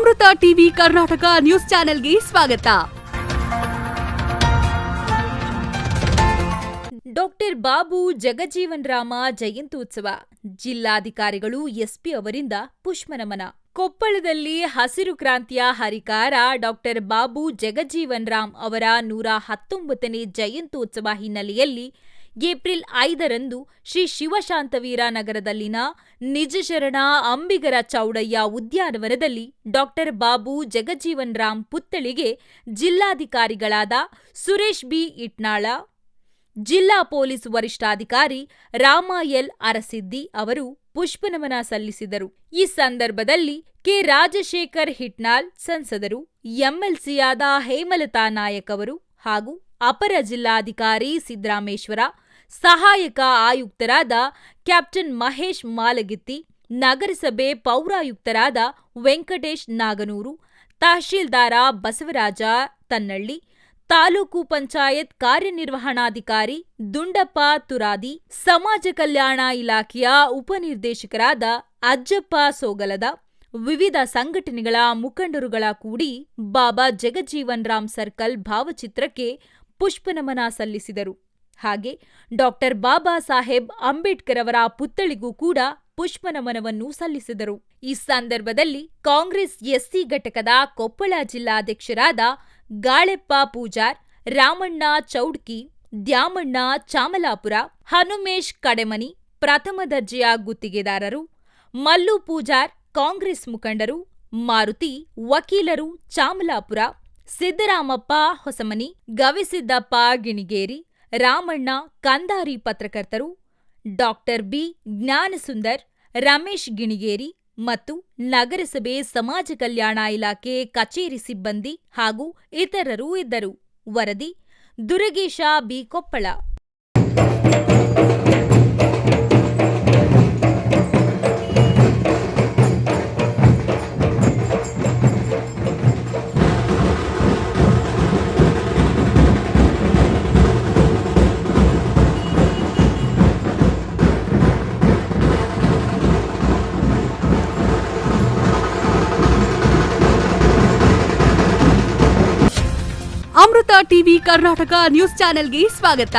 ಅಮೃತ TV Karnataka news ಚಾನೆಲ್ಗೆ ಸ್ವಾಗತ. Doctor Babu Jagjivan Rama ಜಯಂತ್ಯುತ್ಸವ ಜಿಲ್ಲಾಧಿಕಾರಿಗಳು ಎಸ್ಪಿ ಅವರಿಂದ ಪುಷ್ಪನಮನ. ಕೊಪ್ಪಳದಲ್ಲಿ ಹಸಿರು ಕ್ರಾಂತಿಯ ಹರಿಕಾರ ಡಾಕ್ಟರ್ ಬಾಬು ಜಗಜೀವನ್ ರಾಮ್ ಅವರ 119ನೇ ಜಯಂತ್ಯುತ್ಸವ ಹಿನ್ನೆಲೆಯಲ್ಲಿ ಏಪ್ರಿಲ್ 5ರಂದು ಶ್ರೀ ಶಿವಶಾಂತವೀರ ನಗರದಲ್ಲಿನ ನಿಜಶರಣ ಅಂಬಿಗರ ಚೌಡಯ್ಯ ಉದ್ಯಾನವನದಲ್ಲಿ ಡಾಕ್ಟರ್ ಬಾಬು ಜಗಜೀವನ್ ರಾಮ್ ಪುತ್ಥಳಿಗೆ ಜಿಲ್ಲಾಧಿಕಾರಿಗಳಾದ ಸುರೇಶ್ ಬಿ ಇಟ್ನಾಳ, ಜಿಲ್ಲಾ ಪೊಲೀಸ್ ವರಿಷ್ಠಾಧಿಕಾರಿ ರಾಮ ಎಲ್ ಅರಸಿದ್ದಿ ಅವರು ಪುಷ್ಪನಮನ ಸಲ್ಲಿಸಿದರು. ಈ ಸಂದರ್ಭದಲ್ಲಿ ಕೆ ರಾಜಶೇಖರ್ ಹಿಟ್ನಾಳ್ ಸಂಸದರು, ಎಂಎಲ್ಸಿಯಾದ ಹೇಮಲತಾ ನಾಯಕ್ ಅವರು ಹಾಗೂ ಅಪರ ಜಿಲ್ಲಾಧಿಕಾರಿ ಸಿದ್ದರಾಮೇಶ್ವರ, ಸಹಾಯಕ ಆಯುಕ್ತರಾದ ಕ್ಯಾಪ್ಟನ್ ಮಹೇಶ್ ಮಾಲಗಿತ್ತಿ, ನಗರಸಭೆ ಪೌರಾಯುಕ್ತರಾದ ವೆಂಕಟೇಶ್ ನಾಗನೂರು, ತಹಶೀಲ್ದಾರ ಬಸವರಾಜ ತನ್ನಳ್ಳಿ, ತಾಲೂಕು ಪಂಚಾಯತ್ ಕಾರ್ಯನಿರ್ವಹಣಾಧಿಕಾರಿ ದುಂಡಪ್ಪ ತುರಾದಿ, ಸಮಾಜ ಕಲ್ಯಾಣ ಇಲಾಖೆಯ ಉಪನಿರ್ದೇಶಕರಾದ ಅಜ್ಜಪ್ಪ ಸೋಗಲದ, ವಿವಿಧ ಸಂಘಟನೆಗಳ ಮುಖಂಡರುಗಳ ಕೂಡಿ ಬಾಬಾ ಜಗಜೀವನ್ ರಾಮ್ ಸರ್ಕಲ್ ಭಾವಚಿತ್ರಕ್ಕೆ ಪುಷ್ಪನಮನ ಸಲ್ಲಿಸಿದರು. ಹಾಗೆ ಡಾಕ್ಟರ್ ಬಾಬಾ ಸಾಹೇಬ್ ಅಂಬೇಡ್ಕರ್ ಅವರ ಪುತ್ಥಳಿಗೂ ಕೂಡ ಪುಷ್ಪನಮನವನ್ನು ಸಲ್ಲಿಸಿದರು. ಈ ಸಂದರ್ಭದಲ್ಲಿ ಕಾಂಗ್ರೆಸ್ ಎಸ್ಸಿ ಘಟಕದ ಕೊಪ್ಪಳ ಜಿಲ್ಲಾಧ್ಯಕ್ಷರಾದ ಗಾಳೆಪ್ಪ ಪೂಜಾರ್, ರಾಮಣ್ಣ ಚೌಡ್ಕಿ, ದ್ಯಾಮಣ್ಣ ಚಾಮಲಾಪುರ, ಹನುಮೇಶ್ ಕಡೆಮನಿ, ಪ್ರಥಮ ದರ್ಜೆಯ ಗುತ್ತಿಗೆದಾರರು, ಮಲ್ಲು ಪೂಜಾರ್, ಕಾಂಗ್ರೆಸ್ ಮುಖಂಡರು, ಮಾರುತಿ ವಕೀಲರು ಚಾಮಲಾಪುರ, ಸಿದ್ದರಾಮಪ್ಪ ಹೊಸಮನಿ, ಗವಿಸಿದ್ದಪ್ಪ ಗಿಣಿಗೇರಿ, ರಾಮಣ್ಣ ಕಂದಾರಿ ಪತ್ರಕರ್ತರು, ಡಾಕ್ಟರ್ ಬಿ ಜ್ಞಾನಸುಂದರ್, ರಮೇಶ್ ಗಿಣಿಗೇರಿ ಮತ್ತು ನಗರಸಭೆ ಸಮಾಜ ಕಲ್ಯಾಣ ಇಲಾಖೆ ಕಚೇರಿ ಸಿಬ್ಬಂದಿ ಹಾಗೂ ಇತರರು ಇದ್ದರು. ವರದಿ ದುರಗೇಶ ಬಿ ಕೊಪ್ಪಳ. ಅಮೃತ ಟಿವಿ ಕರ್ನಾಟಕ ನ್ಯೂಸ್ ಚಾನೆಲ್ಗೆ ಸ್ವಾಗತ.